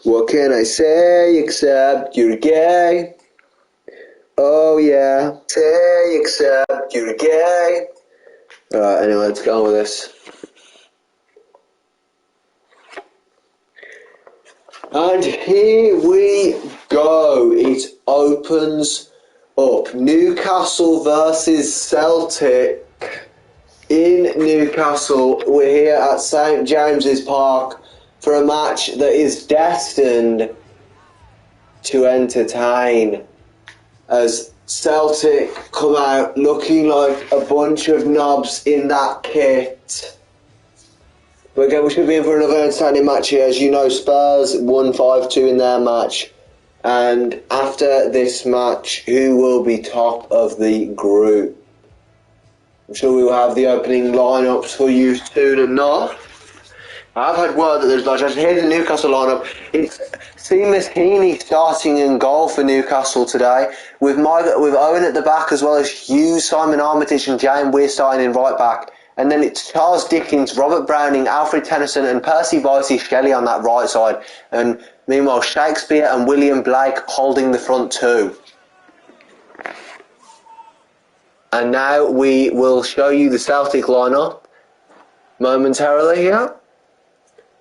What can I say except you're gay? Oh yeah, say except you're gay. Alright, anyway, let's go on with this. And here we go. It opens up. Newcastle versus Celtic in Newcastle. We're here at St James's Park for a match that is destined to entertain, as Celtic come out looking like a bunch of knobs in that kit. But again, we should be in for another entertaining match here. As you know, Spurs won 5-2 in their match. And after this match, who will be top of the group? I'm sure we will have the opening lineups for you soon enough. I've had word that there's much. Here's the Newcastle lineup. It's Seamus Heaney starting in goal for Newcastle today, with Owen at the back, as well as Hughes, Simon Armitage and Jane Weir starting in right back. And then it's Charles Dickens, Robert Browning, Alfred Tennyson and Percy Vicey Shelley on that right side. And meanwhile, Shakespeare and William Blake holding the front two. And now we will show you the Celtic lineup momentarily here.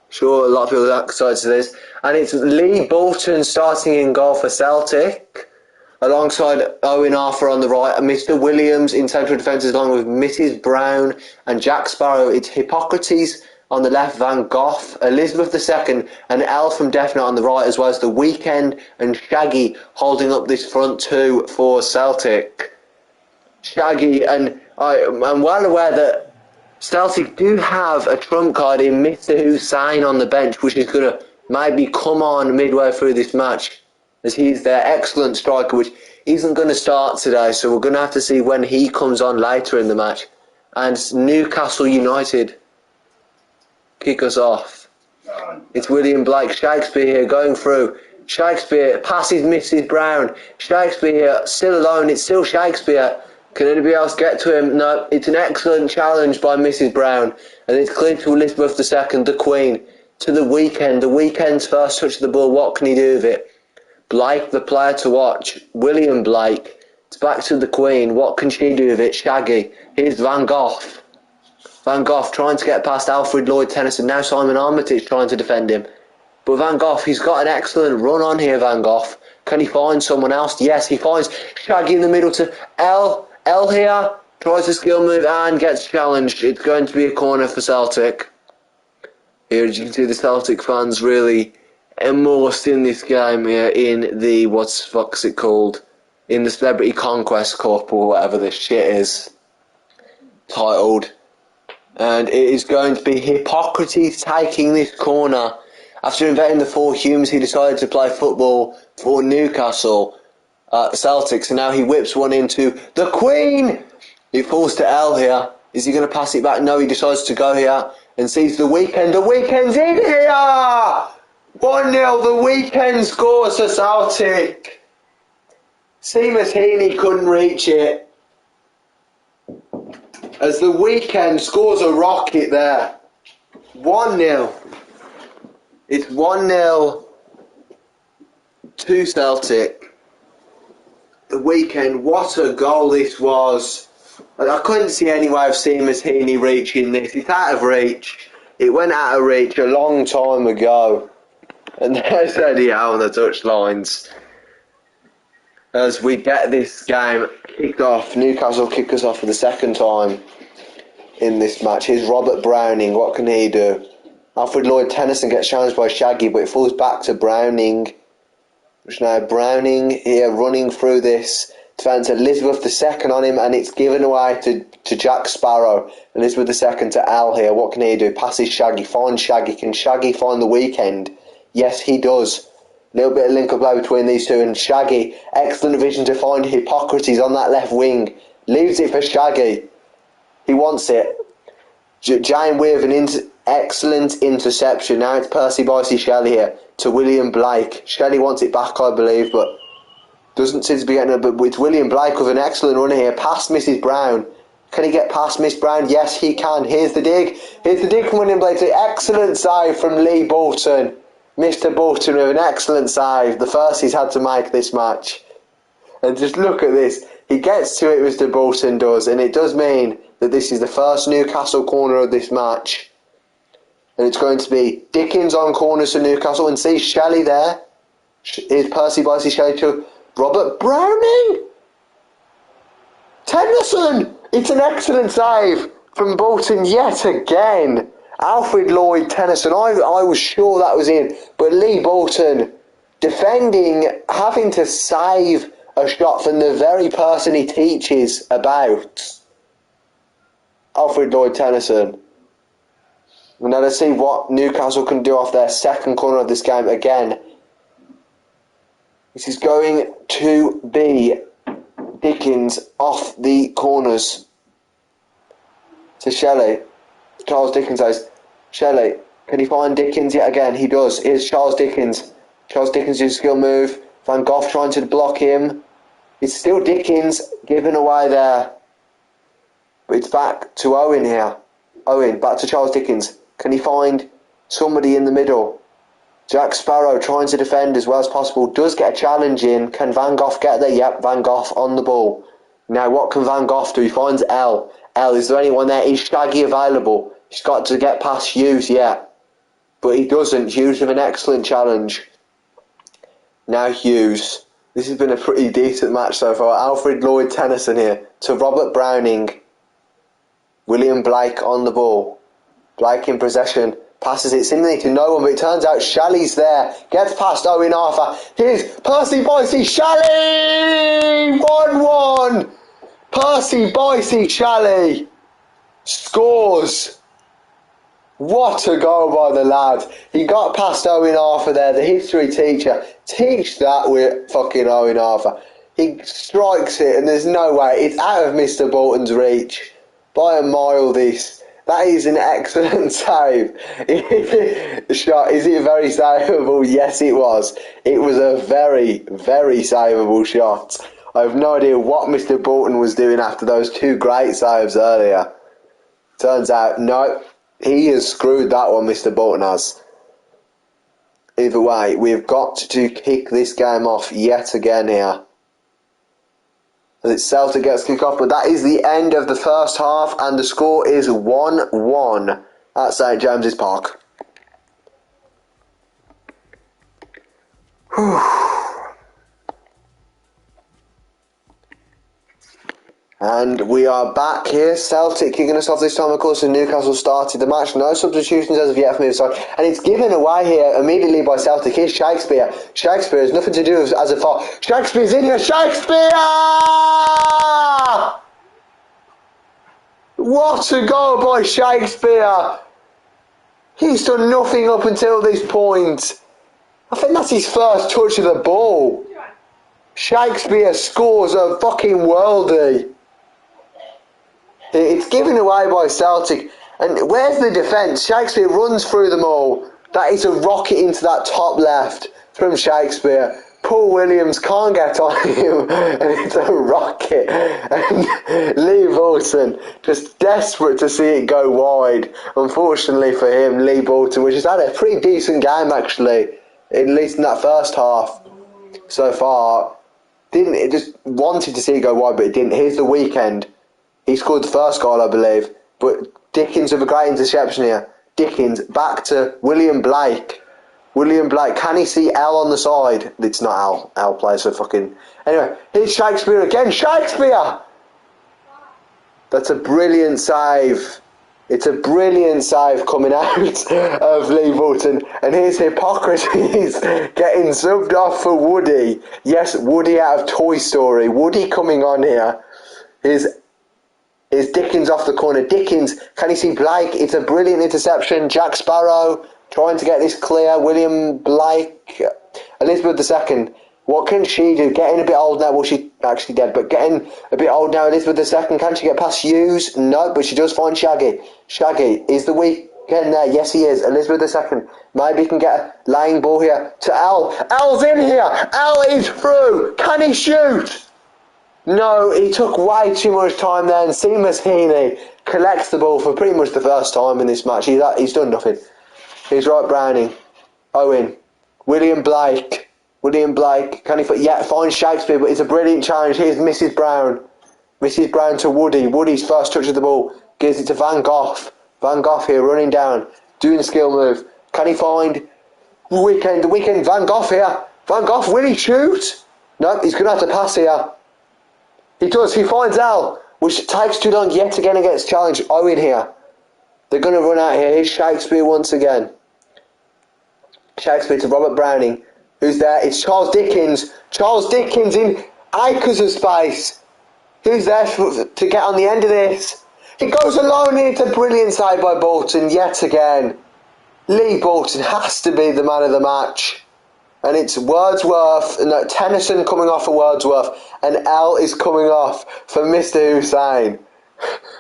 Sure, a lot of people are excited to this. And it's Lee Bolton starting in goal for Celtic, alongside Owen Arthur on the right, and Mr. Williams in central defence, along with Mrs. Brown and Jack Sparrow. It's Hippocrates on the left, Van Gogh, Elizabeth II and Elle from Definite on the right, as well as The Weekend and Shaggy holding up this front two for Celtic. Shaggy, and I'm well aware that Celtic do have a trump card in Mr. Hussein on the bench, which is going to maybe come on midway through this match, as he's their excellent striker, which isn't going to start today, so we're going to have to see when he comes on later in the match. And Newcastle United kick us off. It's William Blake, Shakespeare here going through. Shakespeare passes Mrs. Brown. Shakespeare here, still alone, it's still Shakespeare. Can anybody else get to him? No, it's an excellent challenge by Mrs. Brown. And it's cleared to Elizabeth II, the Queen, to The Weekend. The Weekend's first touch of the ball, what can he do with it? Blake, the player to watch. William Blake. It's back to the Queen. What can she do with it? Shaggy. Here's Van Gogh. Van Gogh trying to get past Alfred Lloyd Tennyson. Now Simon Armitage trying to defend him. But Van Gogh, he's got an excellent run on here, Van Gogh. Can he find someone else? Yes, he finds Shaggy in the middle to Elle. Elle here tries a skill move and gets challenged. It's going to be a corner for Celtic. Here you can see the Celtic fans really immersed in this game here in the, what's it called? In the Celebrity Conquest Cup or whatever this shit is titled. And it is going to be Hippocrates taking this corner. After inventing the four Humes, he decided to play football for Newcastle Celtic, so now he whips one into the Queen. It falls to Elle here. Is he going to pass it back? No, he decides to go here and sees The Weekend. The Weekend's in here! 1-0, The Weekend scores for Celtic. Seamus Heaney couldn't reach it, as The Weekend scores a rocket there. 1-0. It's 1-0 to Celtic. The Weekend, what a goal this was. I couldn't see any way of Seamus Heaney reaching this. It's out of reach. It went out of reach a long time ago. And there's Eddie Howe on the touchlines. As we get this game kicked off, Newcastle kick us off for the second time in this match. Here's Robert Browning, what can he do? Alfred Lloyd Tennyson gets challenged by Shaggy, but it falls back to Browning. Which now Browning here running through this defence. Elizabeth II on him, and it's given away to Jack Sparrow. Elizabeth II to Al here. What can he do? Passes Shaggy. Finds Shaggy. Can Shaggy find The Weekend? Yes, he does. Little bit of link up play between these two, and Shaggy, excellent vision to find Hippocrates on that left wing. Leaves it for Shaggy. He wants it. Jane with an excellent interception. Now it's Percy Vicey Shelley here to William Blake. Shelley wants it back, I believe, but doesn't seem to be getting it. But it's William Blake with an excellent run here past Mrs. Brown. Can he get past Miss Brown? Yes, he can. Here's the dig. Here's the dig from William Blake. Excellent save from Lee Bolton. Mr. Bolton with an excellent save. The first he's had to make this match. And just look at this. He gets to it, Mr. Bolton does, and it does mean that this is the first Newcastle corner of this match. And it's going to be Dickens on corners for Newcastle, and see Shelley there. Here's Percy Bicey Shelley to Robert Browning. Tennyson! It's an excellent save from Bolton yet again. Alfred Lloyd Tennyson, I was sure that was in, but Lee Bolton defending, having to save a shot from the very person he teaches about. Alfred Lloyd Tennyson. And now let's see what Newcastle can do off their second corner of this game again. This is going to be Dickens off the corners to Shelley. Charles Dickens says, Shelley, can he find Dickens yet again? He does. Here's Charles Dickens. Charles Dickens uses a skill move. Van Gogh trying to block him. It's still Dickens given away there. But it's back to Owen here. Owen, back to Charles Dickens. Can he find somebody in the middle? Jack Sparrow trying to defend as well as possible. Does get a challenge in. Can Van Gogh get there? Yep, Van Gogh on the ball. Now what can Van Gogh do? He finds L. L, is there anyone there? Is Shaggy available? He's got to get past Hughes yet. But he doesn't. Hughes with an excellent challenge. Now Hughes. This has been a pretty decent match so far. Alfred Lloyd Tennyson here to Robert Browning. William Blake on the ball. Blake in possession. Passes it seemingly to no one, but it turns out Shelley's there. Gets past Owen Arthur. Here's Percy Bicey Shelley! 1-1! Percy Bicey Shelley scores. What a goal by the lad. He got past Owen Arthur there, the history teacher. Teach that with fucking Owen Arthur. He strikes it and there's no way. It's out of Mr. Bolton's reach. By a mile this. That is an excellent save. The shot, is it very savable? Yes, it was. It was a very, very savable shot. I have no idea what Mr. Bolton was doing after those two great saves earlier. Turns out, no, he has screwed that one, Mr. Bolton has. Either way, we've got to kick this game off yet again here. As Celtic gets kicked off, but that is the end of the first half, and the score is 1-1 at St James's Park. And we are back here. Celtic kicking us off this time, of course, and Newcastle started the match. No substitutions as of yet from either side. And it's given away here immediately by Celtic. Here's Shakespeare. Shakespeare has nothing to do with as a foul. Shakespeare's in here. Shakespeare! What a goal by Shakespeare! He's done nothing up until this point. I think that's his first touch of the ball. Shakespeare scores a fucking worldie. It's given away by Celtic. And where's the defence? Shakespeare runs through them all. That is a rocket into that top left from Shakespeare. Paul Williams can't get on him. And it's a rocket. And Lee Bolton just desperate to see it go wide. Unfortunately for him, Lee Bolton, which has had a pretty decent game actually, at least in that first half so far. It just wanted to see it go wide, but it didn't. Here's the Weekend. He scored the first goal, I believe. But Dickens with a great interception here. Dickens back to William Blake. William Blake. Can he see L on the side? It's not L. L plays for fucking... Anyway, here's Shakespeare again. Shakespeare! That's a brilliant save. It's a brilliant save coming out of Lee Bolton. And here's Hippocrates getting subbed off for Woody. Yes, Woody out of Toy Story. Woody coming on here. Here's Dickens off the corner. Dickens, can you see Blake? It's a brilliant interception. Jack Sparrow trying to get this clear. William Blake. Elizabeth II. What can she do? Getting a bit old now. Well, she's actually dead, but getting a bit old now. Elizabeth II. Can she get past Hughes? No, but she does find Shaggy. Shaggy, is the Weekend there? Yes, he is. Elizabeth II. Maybe he can get a laying ball here to L. L's in here. L is through. Can he shoot? No, he took way too much time there, and Seamus Heaney collects the ball for pretty much the first time in this match. He's done nothing. He's right, Browning. Owen. William Blake. William Blake. Can he find Shakespeare, but it's a brilliant challenge. Here's Mrs. Brown. Mrs. Brown to Woody. Woody's first touch of the ball. Gives it to Van Gogh. Van Gogh here running down. Doing the skill move. Can he find the weekend Van Gogh here? Van Gogh, will he shoot? No, he's going to have to pass here. He does. He finds Al, which takes too long yet again against challenge. Owen here. They're going to run out here. Here's Shakespeare once again. Shakespeare to Robert Browning. Who's there? It's Charles Dickens. Charles Dickens in acres of space. Who's there to get on the end of this? He goes alone and it's a brilliant save by Bolton yet again. Lee Bolton has to be the man of the match. And it's Wordsworth, no, Tennyson coming off for Wordsworth, and L is coming off for Mr. Hussain.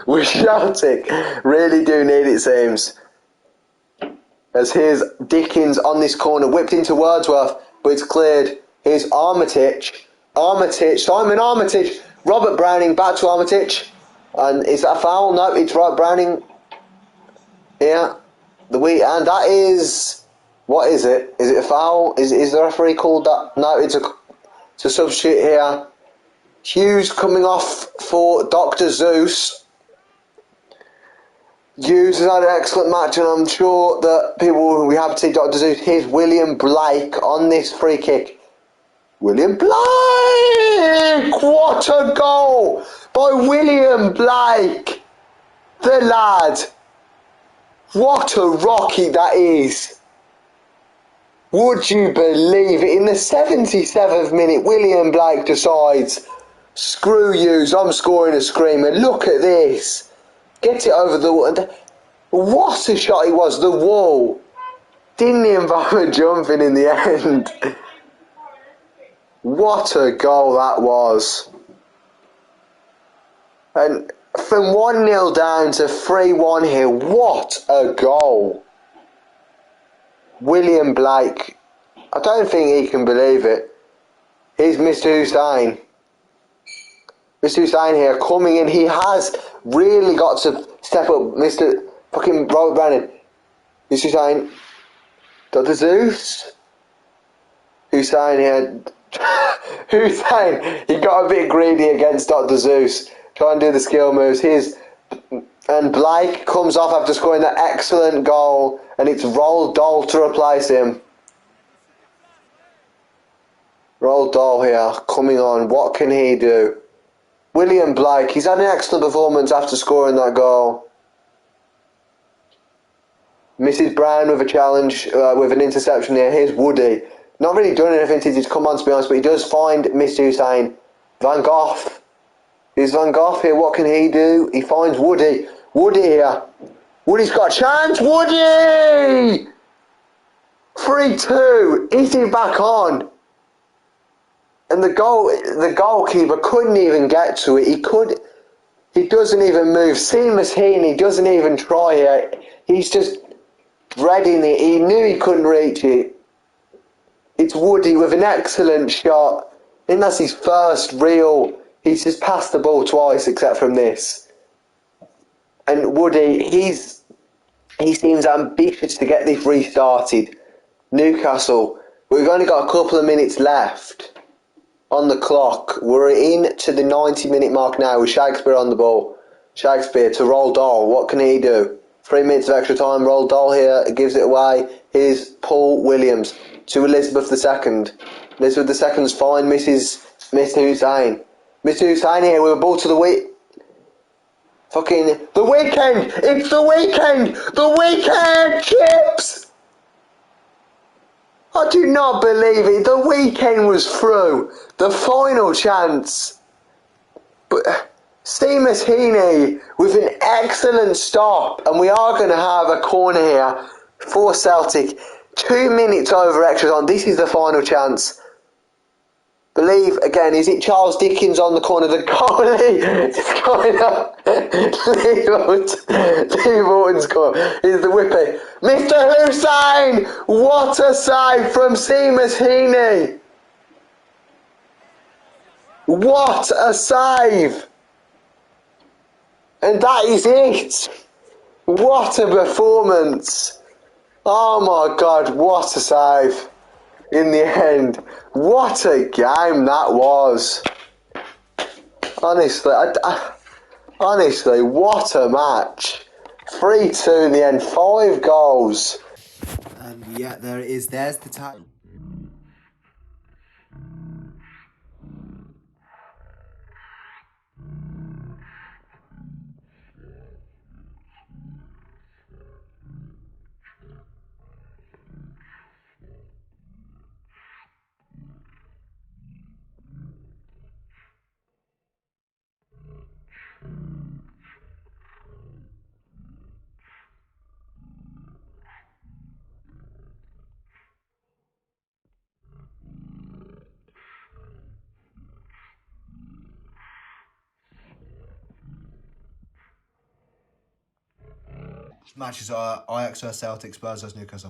We Celtic really do need it, seems. As here's Dickens on this corner, whipped into Wordsworth, but it's cleared. Here's Armitage. Simon Armitage. Robert Browning back to Armitage. And is that a foul? No, it's Robert Browning. Yeah. And that is... What is it? Is it a foul? Is the referee called that? No, it's a substitute here. Hughes coming off for Dr. Zeus. Hughes has had an excellent match, and I'm sure that people will be happy to see Dr. Zeus. Here's William Blake on this free kick. William Blake! What a goal by William Blake! The lad. What a rocky that is. Would you believe it? In the 77th minute, William Blake decides, screw yous, I'm scoring a screamer. Look at this. Get it over the wall. What a shot it was. The wall. Didn't even bother jumping in the end. What a goal that was. And from 1-0 down to 3-1 here, what a goal. William Blake, I don't think he can believe it. Here's Mr. Hussain. Mr. Hussain here coming in. He has really got to step up. Mr. fucking Robert Browning. Mr. Hussain. Dr. Zeus. Hussain here. Hussain. He got a bit greedy against Dr. Zeus. Try and do the skill moves. And Blake comes off after scoring that excellent goal, and it's Roald Dahl to replace him. Roald Dahl here, coming on. What can he do? William Blake, he's had an excellent performance after scoring that goal. Mrs. Brown with a challenge, with an interception here. Here's Woody. Not really done anything since he's come on, to be honest, but he does find Mr. Hussain. Van Gogh. Here's Van Gogh here. What can he do? He finds Woody. Woody here. Woody's got a chance. Woody! 3-2. Is he back on? And the goalkeeper couldn't even get to it. He doesn't even move. Seamus Heaney doesn't even try it. He's just readying it. He knew he couldn't reach it. It's Woody with an excellent shot. I think that's his first real... He's just passed the ball twice except from this. And Woody, he seems ambitious to get this restarted. Newcastle, we've only got a couple of minutes left on the clock. We're into the 90-minute mark now with Shakespeare on the ball. Shakespeare to Roald Dahl. What can he do? 3 minutes of extra time. Roald Dahl here gives it away. Here's Paul Williams to Elizabeth II. Elizabeth II's fine Mr. Hussain. Mr. Hussain here with a ball to the the weekend! It's the weekend! The weekend! Chips! I do not believe it. The weekend was through. The final chance. But Seamus Heaney with an excellent stop. And we are going to have a corner here for Celtic. 2 minutes over extra time. This is the final chance. Believe, again, is it Charles Dickens on the corner? The goalie is going up. Lee Bolton's goal. Here's the whippy. Mr. Hussain! What a save from Seamus Heaney! What a save! And that is it! What a performance! Oh my God, what a save! in the end. What a game that was. Honestly, honestly, what a match. 3-2 in the end, 5 goals. And yeah, there it is. There's the time. Matches are Ajax vs Celtic, Spurs vs Newcastle.